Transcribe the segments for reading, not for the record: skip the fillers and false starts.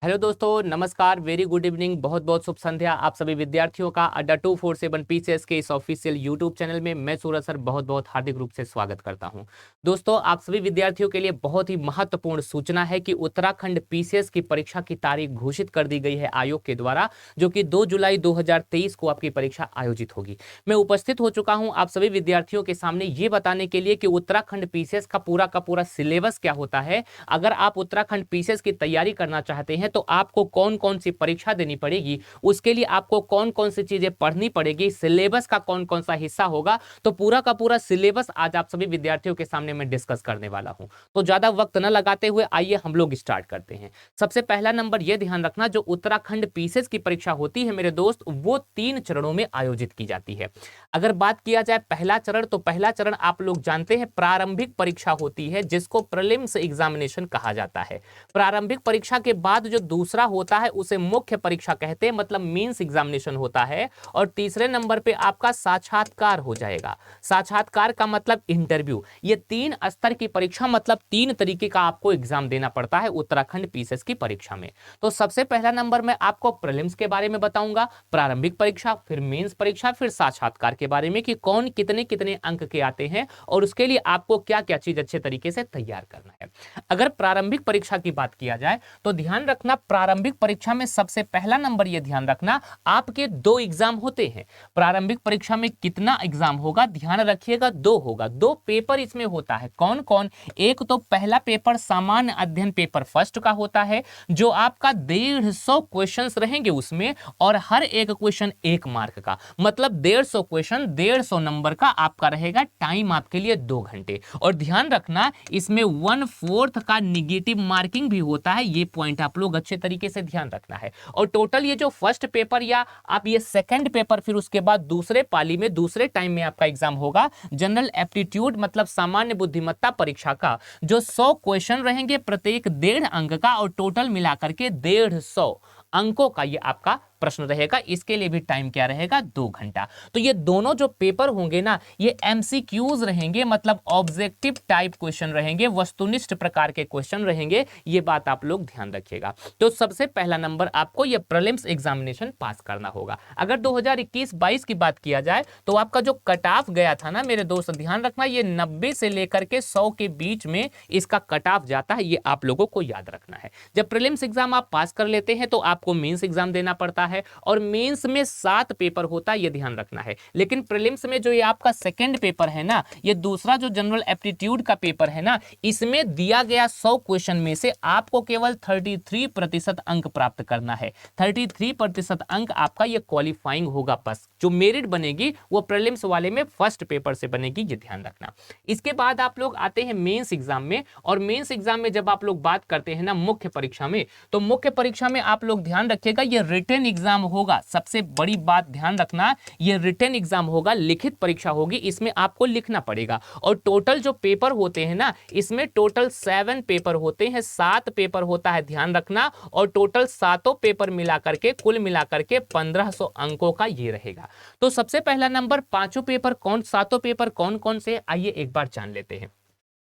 Hello दोस्तों, नमस्कार, very good evening, बहुत बहुत शुभ संध्या। आप सभी विद्यार्थियों का अड्डा 247 पीसीएस के इस ऑफिशियल यूट्यूब चैनल में मैं सूरज सर बहुत बहुत हार्दिक रूप से स्वागत करता हूं। दोस्तों, आप सभी विद्यार्थियों के लिए बहुत ही महत्वपूर्ण सूचना है कि उत्तराखंड पीसीएस की परीक्षा की तारीख घोषित कर दी गई है आयोग के द्वारा, जो कि 2 जुलाई 2023 को आपकी परीक्षा आयोजित होगी। मैं उपस्थित हो चुका हूं आप सभी विद्यार्थियों के सामने ये बताने के लिए कि उत्तराखंड पीसीएस का पूरा सिलेबस क्या होता है। अगर आप उत्तराखंड पीसीएस की तैयारी करना चाहते हैं तो आपको कौन कौन सी परीक्षा देनी पड़ेगी, उसके लिए आपको कौन कौन सी चीजें पढ़नी पड़ेगी, सिलेबस का कौन कौन सा हिस्सा होगा, तो पूरा का पूरा सिलेबस आज आप सभी विद्यार्थियों के सामने मैं डिस्कस करने वाला हूं। तो ज्यादा वक्त न लगाते हुए आइए हम लोग स्टार्ट करते हैं। सबसे पहला नंबर यह ध्यान रखना, जो उत्तराखंड पीसीएस की परीक्षा होती है मेरे दोस्त, वो 3 चरणों में आयोजित की जाती है। अगर बात किया जाए पहला चरण, तो पहला चरण आप लोग जानते हैं प्रारंभिक परीक्षा होती है, जिसको प्रीलिम्स एग्जामिनेशन कहा जाता है। प्रारंभिक परीक्षा के बाद जो दूसरा होता है उसे मुख्य परीक्षा कहते हैं, मतलब मेंस एग्जामिनेशन होता है। और तीसरे नंबर पे आपका साक्षात्कार हो जाएगा। साक्षात्कार का मतलब इंटरव्यू। ये 3 स्तर की परीक्षा, मतलब 3 तरीके का आपको एग्जाम देना पड़ता है उत्तराखंड पीसीएस की परीक्षा में। तो सबसे पहला नंबर मैं आपको प्रीलिम्स के बारे में बताऊंगा, प्रारंभिक परीक्षा, फिर मेंस परीक्षा, फिर साक्षात्कार के बारे में कि कौन कितने कितने अंक के आते हैं और उसके लिए आपको क्या क्या चीज अच्छे तरीके से तैयार करना है। अगर प्रारंभिक परीक्षा की बात किया जाए तो ध्यान रखना, प्रारंभिक परीक्षा में सबसे पहला नंबर यह ध्यान रखना, आपके 2 एग्जाम होते हैं। प्रारंभिक परीक्षा में कितना एग्जाम होगा, ध्यान रखिएगा, 2 होगा। 2 पेपर इसमें होता है। कौन कौन? एक तो पहला पेपर सामान्य अध्ययन पेपर फर्स्ट का होता है, जो आपका 150 क्वेश्चंस रहेंगे उसमें, और हर एक क्वेश्चन 1 मार्क का, मतलब 150 क्वेश्चन 150 नंबर का आपका रहेगा। टाइम आपके लिए 2 घंटे। और ध्यान रखना, इसमें 1/4 का निगेटिव मार्किंग भी होता है। ये पॉइंट आप लोग अच्छे तरीके से ध्यान रखना है। और टोटल ये जो फर्स्ट पेपर या आप ये सेकंड पेपर, फिर उसके बाद दूसरे पाली में दूसरे टाइम में आपका एग्जाम होगा, जनरल एप्टीट्यूड मतलब सामान्य बुद्धिमत्ता परीक्षा का, जो 100 क्वेश्चन रहेंगे, प्रत्येक 1.5 अंक का, और टोटल मिलाकर के 150 अंकों का ये आपका प्रश्न रहेगा। इसके लिए भी टाइम क्या रहेगा, 2 घंटा। तो ये दोनों जो पेपर होंगे ना, ये एमसीक्यूज रहेंगे, मतलब ऑब्जेक्टिव टाइप क्वेश्चन रहेंगे, वस्तुनिष्ठ प्रकार के क्वेश्चन रहेंगे। ये बात आप लोग ध्यान रखिएगा। तो सबसे पहला नंबर आपको ये प्रीलिम्स एग्जामिनेशन पास करना होगा। अगर 2021-22 की बात किया जाए तो आपका जो कट ऑफ गया था ना मेरे दोस्त, ध्यान रखना, ये 90 से लेकर के 100 के बीच में इसका कट ऑफ जाता है। ये आप लोगों को याद रखना है। जब प्रीलिम्स एग्जाम आप पास कर लेते हैं तो आपको मेंस एग्जाम देना पड़ता है, और मेंस में 7 पेपर होता है, ये ध्यान रखना है। लेकिन प्रीलिम्स में जो ये आपका सेकंड पेपर है ना, ये दूसरा जो जनरल एप्टीट्यूड का पेपर है ना, इसमें दिया गया 100 क्वेश्चन में से आपको केवल 33% अंक प्राप्त करना है। 33% अंक आपका ये क्वालिफाइंग होगा। बस जो मेरिट बनेगी वो प्रीलिम्स वाले में फर्स्ट पेपर से बनेगी, ये ध्यान रखना। इसके बाद आप लोग आते हैं मेंस एग्जाम में, और मेंस एग्जाम में जब आप लोग बात करते हैं ना मुख्य परीक्षा में, तो मुख्य परीक्षा में आप लोग ध्यान रखिएगा, ये रिटन एग्जाम होगा। सबसे बड़ी बात ध्यान रखना, ये रिटन एग्जाम होगा, लिखित परीक्षा होगी, इसमें आपको लिखना पड़ेगा। और टोटल जो पेपर होते हैं ना, इसमें टोटल 7 पेपर होते हैं, 7 पेपर होता है, ध्यान रखना। और टोटल 7 पेपर मिलाकर के, कुल मिलाकर के 1500 अंकों का ये रहेगा। तो सबसे पहला नंबर, 5 पेपर कौन, 7 पेपर कौन कौन से, आइए एक बार जान लेते हैं।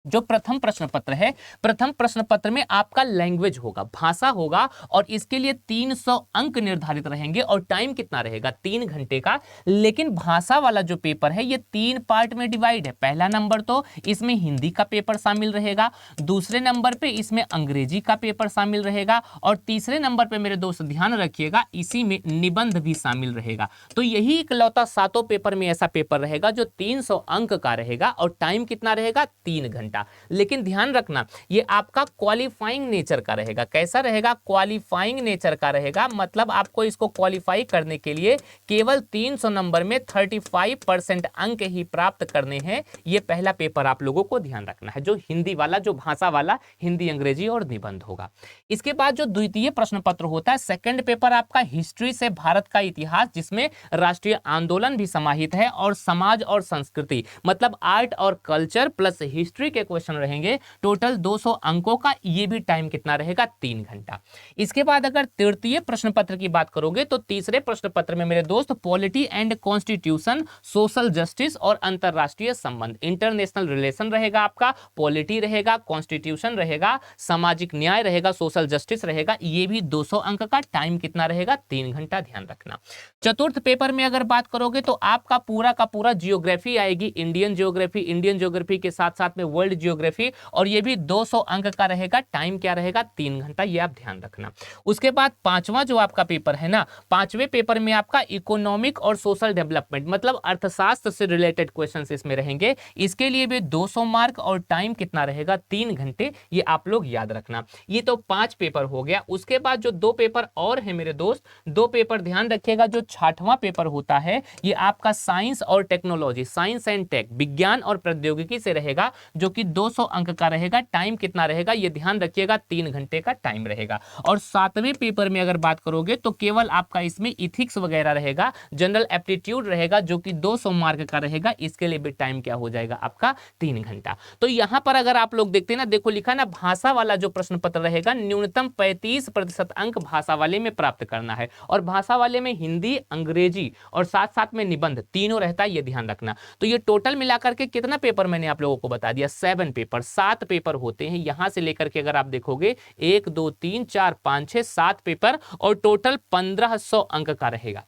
जो प्रथम प्रश्न पत्र है, प्रथम प्रश्न पत्र में आपका लैंग्वेज होगा, भाषा होगा, और इसके लिए 300 अंक निर्धारित रहेंगे। और टाइम कितना रहेगा, 3 घंटे का। लेकिन भाषा वाला जो पेपर है ये 3 पार्ट में डिवाइड है। पहला नंबर तो इसमें हिंदी का पेपर शामिल रहेगा, दूसरे नंबर पे इसमें अंग्रेजी का पेपर शामिल रहेगा, और तीसरे नंबर पे मेरे दोस्त ध्यान रखिएगा, इसी में निबंध भी शामिल रहेगा। तो यही इकलौता 7 पेपर में ऐसा पेपर रहेगा जो 300 अंक का रहेगा, और टाइम कितना रहेगा, 3 घंटा। लेकिन ध्यान रखना, ये आपका क्वालिफाइंग नेचर का रहेगा। कैसा रहेगा, क्वालिफाइंग नेचर का रहेगा, मतलब आपको इसको क्वालिफाई करने के लिए केवल 300 नंबर में 35% अंक ही प्राप्त करने हैं। ये पहला पेपर आप लोगों को ध्यान रखना है, जो हिंदी वाला, जो भाषा वाला, हिंदी, अंग्रेजी और निबंध होगा। इसके बाद जो द्वितीय प्रश्न पत्र होता है, सेकंड पेपर आपका हिस्ट्री से भारत का इतिहास, जिसमें राष्ट्रीय आंदोलन भी समाहित है, और समाज और संस्कृति, मतलब आर्ट और कल्चर प्लस हिस्ट्री के के क्वेश्चन रहेंगे, टोटल 200 अंकों का, ये भी टाइम कितना रहेगा, 3 घंटा। इसके बाद अगर तृतीय प्रश्न पत्र की बात करोगे तो तीसरे प्रश्न पत्र में मेरे दोस्त polity and constitution, social justice और अंतरराष्ट्रीय संबंध, इंटरनेशनल रिलेशन रहेगा आपका, पॉलिटी रहेगा, कॉन्स्टिट्यूशन रहेगा, सामाजिक न्याय रहेगा, सोशल जस्टिस रहेगा, ये भी 200 अंक का, टाइम कितना रहेगा, 3 घंटा, ध्यान रखना। चतुर्थ पेपर में अगर बात करोगे तो आपका पूरा का पूरा जियोग्राफी आएगी, इंडियन ज्योग्राफी के साथ साथ में वर्ल्ड जियोग्राफी, और ये भी 200 अंक का रहेगा, टाइम क्या रहेगा, 3 घंटा, ये आप ध्यान रखना। उसके बाद पांचवा जो आपका पेपर है ना, पांचवें पेपर में आपका इकोनॉमिक और सोशल डेवलपमेंट मतलब अर्थशास्त्र से रिलेटेड क्वेश्चंस इसमें रहेंगे, इसके लिए भी 200 मार्क और टाइम कितना रहेगा, 3 घंटे, ये आप लोग याद रखना। ये तो 5 पेपर हो गया। उसके बाद जो 2 पेपर और है मेरे दोस्त, 2 पेपर ध्यान रखिएगा, जो 6वां पेपर होता है ये आपका साइंस और टेक्नोलॉजी, साइंस एंड टेक, विज्ञान और प्रौद्योगिकी से रहेगा, जो कि 200 अंक का रहेगा, टाइम कितना रहेगा, ये ध्यान रखिएगा, 3 घंटे का टाइम रहेगा। और 7वें पेपर में अगर बात करोगे तो केवल आपका इसमें इथिक्स वगैरह रहेगा, जनरल एप्टीट्यूड रहेगा, जो कि 200 मार्क का रहेगा, इसके लिए भी टाइम क्या हो जाएगा आपका, 3 घंटा। तो यहां पर अगर आप लोग देखते हैं ना, देखो लिखा ना, भाषा वाला जो प्रश्न पत्र रहेगा न्यूनतम 35% अंक भाषा वाले में प्राप्त करना है, और भाषा वाले में हिंदी, अंग्रेजी और साथ साथ में निबंध तीनों रहता है, ये ध्यान रखना। तो ये टोटल मिलाकर के कितना पेपर मैंने आप लोगों को बता दिया, 7 पेपर, 7 पेपर होते हैं, यहां से लेकर के अगर आप देखोगे 1 2 3 4 5 6 7 पेपर, और टोटल 1500 अंक का रहेगा,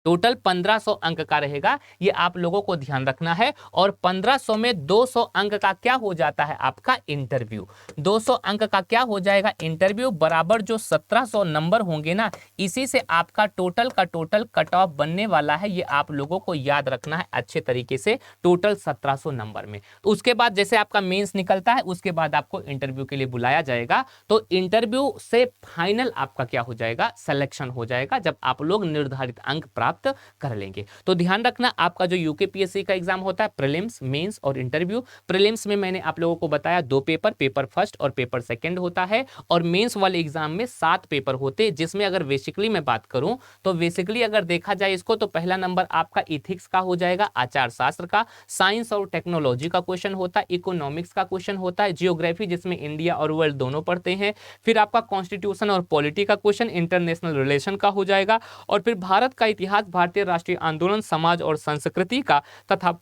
टोटल 1500 अंक का रहेगा, ये आप लोगों को ध्यान रखना है। और 1500 में 200 अंक का क्या हो जाता है आपका इंटरव्यू, 200 अंक का क्या हो जाएगा इंटरव्यू, बराबर जो 1700 नंबर होंगे ना, इसी से आपका टोटल का टोटल कट ऑफ बनने वाला है, ये आप लोगों को याद रखना है अच्छे तरीके से, टोटल 1700 नंबर में। तो उसके बाद जैसे आपका मेंस निकलता है, उसके बाद आपको इंटरव्यू के लिए बुलाया जाएगा, तो इंटरव्यू से फाइनल आपका क्या हो जाएगा, सिलेक्शन हो जाएगा, जब आप लोग निर्धारित अंक प्राप्त कर लेंगे। तो ध्यान रखना, आपका जो यूकेपीएससी का एग्जाम होता है, प्रीलिम्स, मेंस और इंटरव्यू। प्रीलिम्स में मैंने आप लोगों को बताया 2 पेपर, पेपर फर्स्ट और पेपर सेकंड होता है, और मेंस वाले एग्जाम में 7 पेपर होते हैं, जिसमें अगर बेसिकली मैं बात करूं तो बेसिकली अगर देखा जाए इसको, तो पहला नंबर आपका इथिक्स का हो जाएगा, आचार शास्त्र का, साइंस और टेक्नोलॉजी का क्वेश्चन होता है, इकोनॉमिक्स का क्वेश्चन होता है, जियोग्राफी जिसमें इंडिया और वर्ल्ड दोनों पढ़ते हैं, फिर आपका कॉन्स्टिट्यूशन और पॉलिटी का क्वेश्चन, इंटरनेशनल रिलेशन का हो जाएगा, और फिर भारत का इतिहास, भारतीय राष्ट्रीय आंदोलन, समाज और संस्कृति का तथा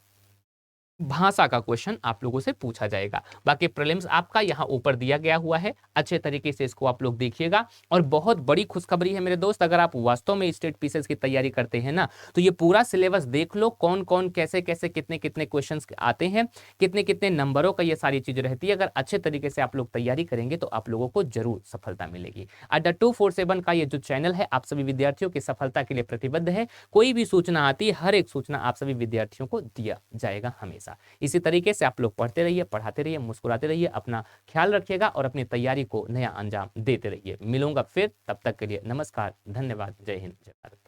भाषा का क्वेश्चन आप लोगों से पूछा जाएगा। बाकी प्रीलिम्स आपका यहाँ ऊपर दिया गया हुआ है, अच्छे तरीके से इसको आप लोग देखिएगा। और बहुत बड़ी खुशखबरी है मेरे दोस्त, अगर आप वास्तव में स्टेट पीसीएस की तैयारी करते हैं ना, तो ये पूरा सिलेबस देख लो, कौन कौन कैसे कैसे कितने कितने क्वेश्चन आते हैं, कितने कितने नंबरों का ये सारी चीज रहती है। अगर अच्छे तरीके से आप लोग तैयारी करेंगे तो आप लोगों को जरूर सफलता मिलेगी। अड्डा 247 का ये जो चैनल है, आप सभी विद्यार्थियों की सफलता के लिए प्रतिबद्ध है। कोई भी सूचना आती है, हर एक सूचना आप सभी विद्यार्थियों को दिया जाएगा हमेशा। इसी तरीके से आप लोग पढ़ते रहिए, पढ़ाते रहिए, मुस्कुराते रहिए, अपना ख्याल रखिएगा और अपनी तैयारी को नया अंजाम देते रहिए। मिलूंगा फिर, तब तक के लिए नमस्कार, धन्यवाद, जय हिंद, जय भारत।